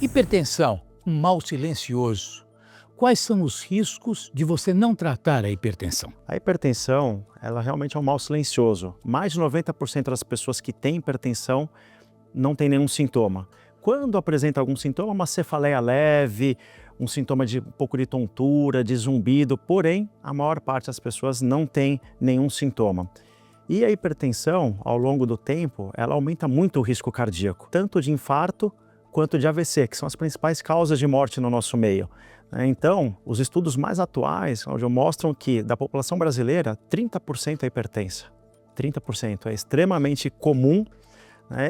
Hipertensão, um mal silencioso. Quais são os riscos de você não tratar a hipertensão? A hipertensão, ela realmente é um mal silencioso. Mais de 90% das pessoas que têm hipertensão não tem nenhum sintoma. Quando apresenta algum sintoma, uma cefaleia leve, um sintoma de um pouco de tontura, de zumbido, porém, a maior parte das pessoas não tem nenhum sintoma. E a hipertensão, ao longo do tempo, ela aumenta muito o risco cardíaco, tanto de infarto quanto de AVC, que são as principais causas de morte no nosso meio. Então, os estudos mais atuais mostram que da população brasileira, 30% é hipertensa. 30% é extremamente comum,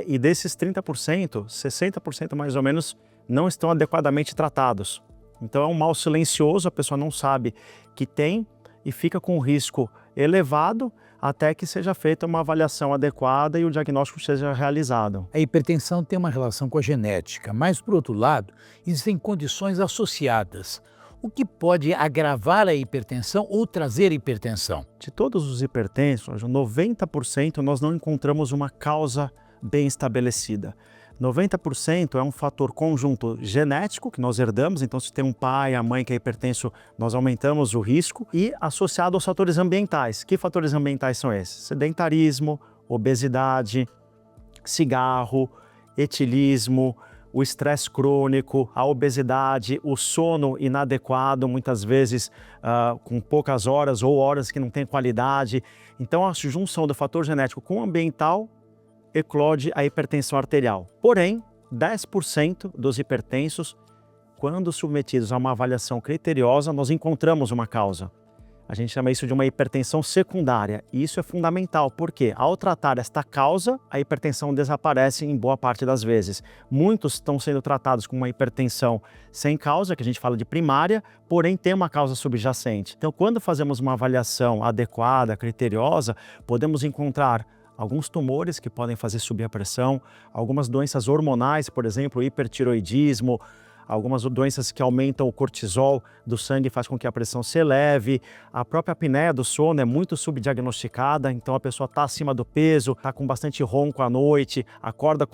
e desses 30%, 60% mais ou menos não estão adequadamente tratados. Então é um mal silencioso, a pessoa não sabe que tem e fica com um risco elevado até que seja feita uma avaliação adequada e o diagnóstico seja realizado. A hipertensão tem uma relação com a genética, mas, por outro lado, existem condições associadas, o que pode agravar a hipertensão ou trazer hipertensão. De todos os hipertensos, 90% nós não encontramos uma causa bem estabelecida. 90% é um fator conjunto genético que nós herdamos, então se tem um pai, a mãe que é hipertenso, nós aumentamos o risco, e associado aos fatores ambientais. Que fatores ambientais são esses? Sedentarismo, obesidade, cigarro, etilismo, o estresse crônico, a obesidade, o sono inadequado, muitas vezes com poucas horas ou horas que não tem qualidade. Então a junção do fator genético com o ambiental eclode a hipertensão arterial. Porém, 10% dos hipertensos, quando submetidos a uma avaliação criteriosa, nós encontramos uma causa. A gente chama isso de uma hipertensão secundária. E isso é fundamental, porque ao tratar esta causa, a hipertensão desaparece em boa parte das vezes. Muitos estão sendo tratados com uma hipertensão sem causa, que a gente fala de primária, porém tem uma causa subjacente. Então, quando fazemos uma avaliação adequada, criteriosa, podemos encontrar alguns tumores que podem fazer subir a pressão, algumas doenças hormonais, por exemplo, hipertiroidismo, algumas doenças que aumentam o cortisol do sangue e faz com que a pressão se eleve. A própria apneia do sono é muito subdiagnosticada, então a pessoa está acima do peso, está com bastante ronco à noite,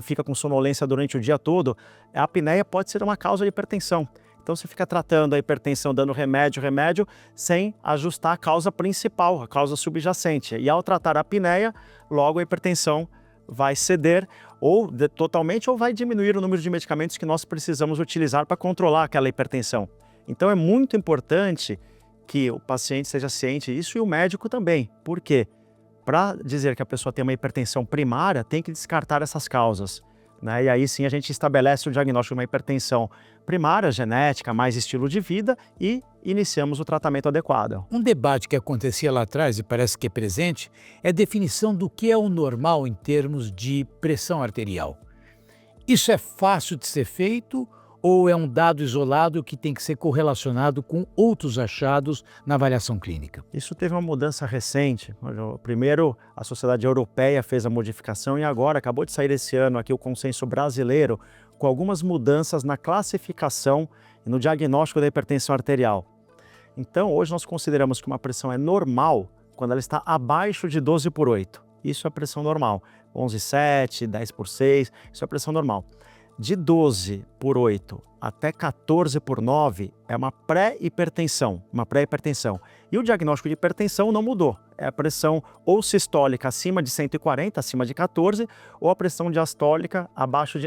fica com sonolência durante o dia todo. A apneia pode ser uma causa de hipertensão. Então você fica tratando a hipertensão, dando remédio, sem ajustar a causa principal, a causa subjacente. E ao tratar a apneia, logo a hipertensão vai ceder totalmente ou vai diminuir o número de medicamentos que nós precisamos utilizar para controlar aquela hipertensão. Então é muito importante que o paciente seja ciente disso e o médico também. Por quê? Para dizer que a pessoa tem uma hipertensão primária, tem que descartar essas causas. E aí sim a gente estabelece o diagnóstico de uma hipertensão primária, genética, mais estilo de vida e iniciamos o tratamento adequado. Um debate que acontecia lá atrás e parece que é presente é a definição do que é o normal em termos de pressão arterial. Isso é fácil de ser feito ou é um dado isolado que tem que ser correlacionado com outros achados na avaliação clínica? Isso teve uma mudança recente. Primeiro, a Sociedade Europeia fez a modificação e agora acabou de sair esse ano aqui o consenso brasileiro com algumas mudanças na classificação e no diagnóstico da hipertensão arterial. Então, hoje nós consideramos que uma pressão é normal quando ela está abaixo de 12/8. Isso é a pressão normal. 11/7, 10/6, isso é a pressão normal. De 12/8 até 14/9 é uma pré-hipertensão, E o diagnóstico de hipertensão não mudou. É a pressão ou sistólica acima de 140, acima de 14, ou a pressão diastólica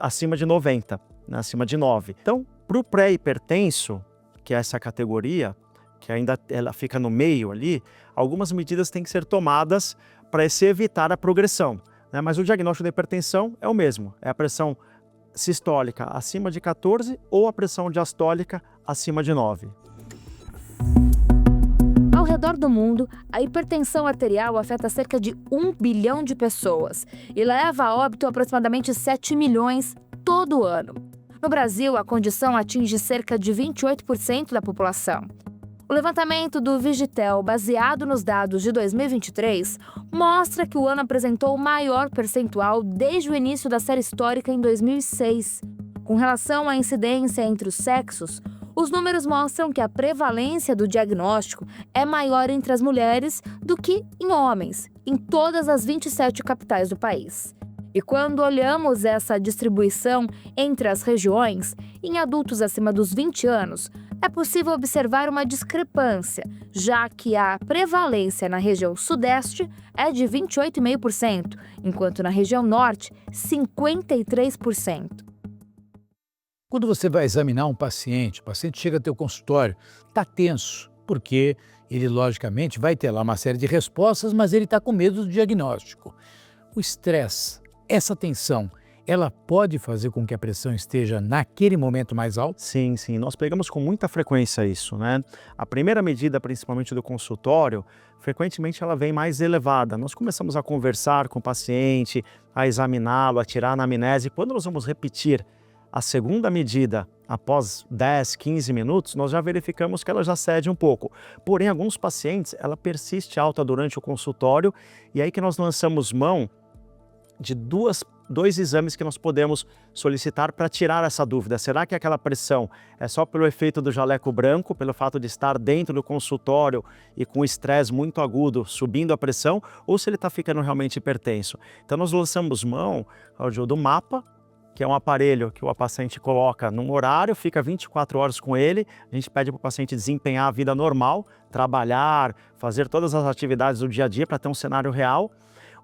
acima de 90, acima de 9. Então, para o pré-hipertenso, que é essa categoria, que ainda ela fica no meio ali, algumas medidas têm que ser tomadas para se evitar a progressão. Mas o diagnóstico da hipertensão é o mesmo, é a pressão sistólica acima de 14 ou a pressão diastólica acima de 9. Ao redor do mundo, a hipertensão arterial afeta cerca de 1 bilhão de pessoas e leva a óbito aproximadamente 7 milhões todo ano. No Brasil, a condição atinge cerca de 28% da população. O levantamento do Vigitel, baseado nos dados de 2023, mostra que o ano apresentou o maior percentual desde o início da série histórica em 2006. Com relação à incidência entre os sexos, os números mostram que a prevalência do diagnóstico é maior entre as mulheres do que em homens, em todas as 27 capitais do país. E quando olhamos essa distribuição entre as regiões, em adultos acima dos 20 anos, é possível observar uma discrepância, já que a prevalência na região sudeste é de 28,5%, enquanto na região norte, 53%. Quando você vai examinar um paciente, o paciente chega ao teu consultório, está tenso, porque ele, logicamente, vai ter lá uma série de respostas, mas ele está com medo do diagnóstico. O estresse, essa tensão, ela pode fazer com que a pressão esteja naquele momento mais alta? Sim, sim, nós pegamos com muita frequência isso, né? A primeira medida, principalmente do consultório, frequentemente ela vem mais elevada. Nós começamos a conversar com o paciente, a examiná-lo, a tirar a anamnese. Quando nós vamos repetir a segunda medida, após 10, 15 minutos, nós já verificamos que ela já cede um pouco. Porém, alguns pacientes, ela persiste alta durante o consultório e aí que nós lançamos mão de dois exames que nós podemos solicitar para tirar essa dúvida. Será que aquela pressão é só pelo efeito do jaleco branco, pelo fato de estar dentro do consultório e com estresse muito agudo, subindo a pressão, ou se ele está ficando realmente hipertenso? Então nós lançamos mão, Claudio, do mapa, que é um aparelho que o paciente coloca num horário, fica 24 horas com ele, a gente pede para o paciente desempenhar a vida normal, trabalhar, fazer todas as atividades do dia a dia para ter um cenário real,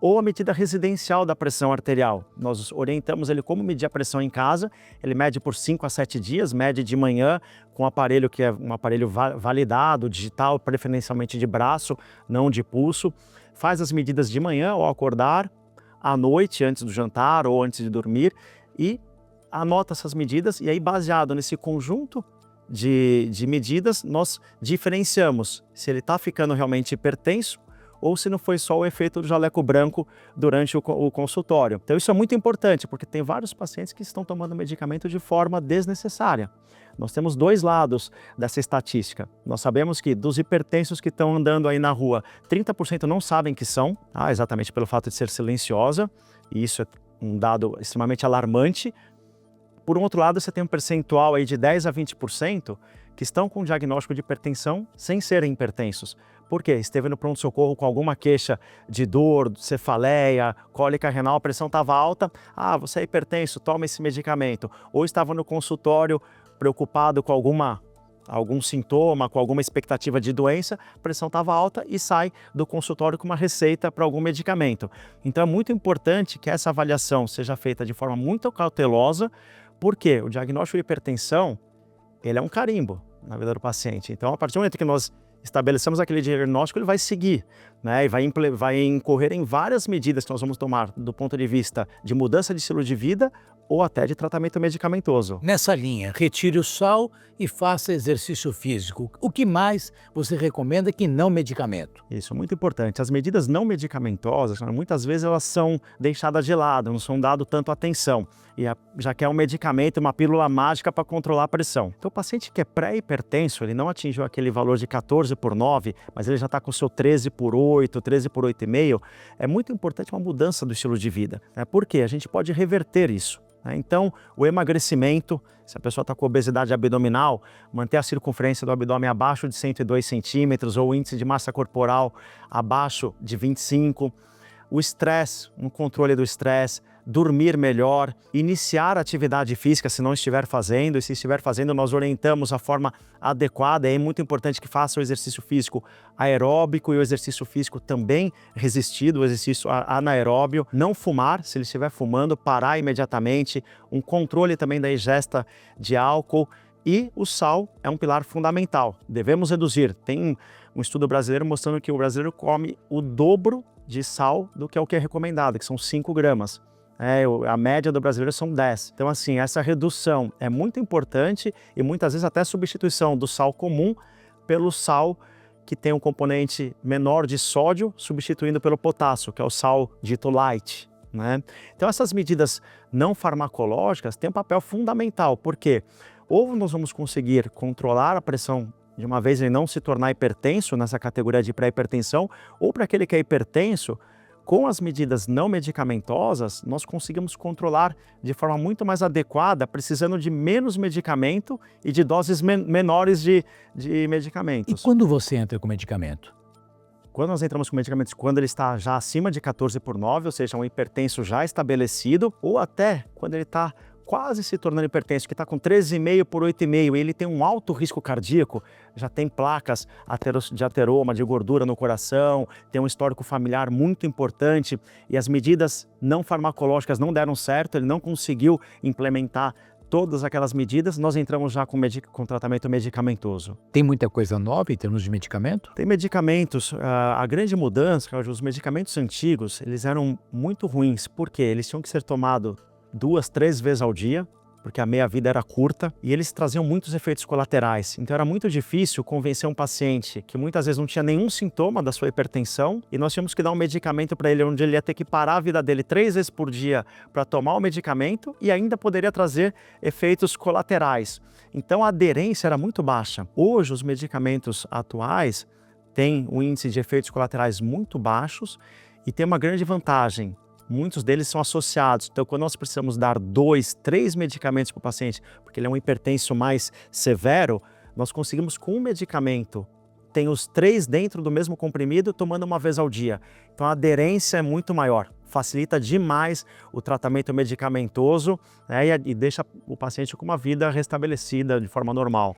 ou a medida residencial da pressão arterial. Nós orientamos ele como medir a pressão em casa, ele mede por 5 a 7 dias, mede de manhã com um aparelho que é um aparelho validado, digital, preferencialmente de braço, não de pulso, faz as medidas de manhã ao acordar, à noite, antes do jantar ou antes de dormir, e anota essas medidas, e aí baseado nesse conjunto de medidas, nós diferenciamos se ele está ficando realmente hipertenso ou se não foi só o efeito do jaleco branco durante o consultório. Então isso é muito importante, porque tem vários pacientes que estão tomando medicamento de forma desnecessária. Nós temos dois lados dessa estatística. Nós sabemos que dos hipertensos que estão andando aí na rua, 30% não sabem que são, exatamente pelo fato de ser silenciosa, e isso é um dado extremamente alarmante. Por um outro lado, você tem um percentual aí de 10 a 20% que estão com diagnóstico de hipertensão sem serem hipertensos. Por quê? Esteve no pronto-socorro com alguma queixa de dor, cefaleia, cólica renal, a pressão estava alta. Você é hipertenso, toma esse medicamento. Ou estava no consultório preocupado com algum sintoma, com alguma expectativa de doença, a pressão estava alta e sai do consultório com uma receita para algum medicamento. Então é muito importante que essa avaliação seja feita de forma muito cautelosa, porque o diagnóstico de hipertensão, ele é um carimbo na vida do paciente. Então, a partir do momento que nós estabelecemos aquele diagnóstico, ele vai seguir, né? E vai incorrer em várias medidas que nós vamos tomar do ponto de vista de mudança de estilo de vida ou até de tratamento medicamentoso. Nessa linha, retire o sal e faça exercício físico. O que mais você recomenda que não medicamento? Isso é muito importante. As medidas não medicamentosas, muitas vezes elas são deixadas de lado, não são dado tanto atenção. E já que é um medicamento, uma pílula mágica para controlar a pressão. Então o paciente que é pré-hipertenso, ele não atingiu aquele valor de 14/9, mas ele já está com o seu 13/8, 13/8,5, é muito importante uma mudança do estilo de vida. Por quê? A gente pode reverter isso. Então, o emagrecimento, se a pessoa está com obesidade abdominal, manter a circunferência do abdômen abaixo de 102 centímetros ou o índice de massa corporal abaixo de 25, o estresse, um controle do estresse, dormir melhor, iniciar a atividade física se não estiver fazendo, e se estiver fazendo nós orientamos a forma adequada. É muito importante que faça o exercício físico aeróbico e o exercício físico também resistido, o exercício anaeróbio. Não fumar, se ele estiver fumando, parar imediatamente, um controle também da ingesta de álcool. E o sal é um pilar fundamental, devemos reduzir. Tem um estudo brasileiro mostrando que o brasileiro come o dobro de sal do que é o que é recomendado, que são 5 gramas. A média do brasileiro são 10. Então, assim, essa redução é muito importante e muitas vezes até substituição do sal comum pelo sal que tem um componente menor de sódio, substituindo pelo potássio, que é o sal dito light, né? Então, essas medidas não farmacológicas têm um papel fundamental, porque ou nós vamos conseguir controlar a pressão de uma vez e não se tornar hipertenso nessa categoria de pré-hipertensão, ou para aquele que é hipertenso, com as medidas não medicamentosas, nós conseguimos controlar de forma muito mais adequada, precisando de menos medicamento e de doses menores de medicamentos. E quando você entra com medicamento? Quando nós entramos com medicamentos, quando ele está já acima de 14/9, ou seja, um hipertenso já estabelecido, ou até quando ele está quase se tornando hipertenso, que está com 13,5/8,5 e ele tem um alto risco cardíaco, já tem placas de ateroma, de gordura no coração, tem um histórico familiar muito importante e as medidas não farmacológicas não deram certo, ele não conseguiu implementar todas aquelas medidas, nós entramos já com tratamento medicamentoso. Tem muita coisa nova em termos de medicamento? Tem medicamentos, a grande mudança, os medicamentos antigos, eles eram muito ruins, porque eles tinham que ser tomados 2, 3 vezes ao dia, porque a meia-vida era curta, e eles traziam muitos efeitos colaterais. Então era muito difícil convencer um paciente que muitas vezes não tinha nenhum sintoma da sua hipertensão, e nós tínhamos que dar um medicamento para ele, onde ele ia ter que parar a vida dele 3 vezes por dia para tomar o medicamento, e ainda poderia trazer efeitos colaterais. Então a aderência era muito baixa. Hoje os medicamentos atuais têm um índice de efeitos colaterais muito baixos, e tem uma grande vantagem. Muitos deles são associados, então quando nós precisamos dar 2, 3 medicamentos para o paciente, porque ele é um hipertenso mais severo, nós conseguimos com um medicamento, tem os 3 dentro do mesmo comprimido, tomando uma vez ao dia. Então a aderência é muito maior, facilita demais o tratamento medicamentoso, né, e deixa o paciente com uma vida restabelecida de forma normal.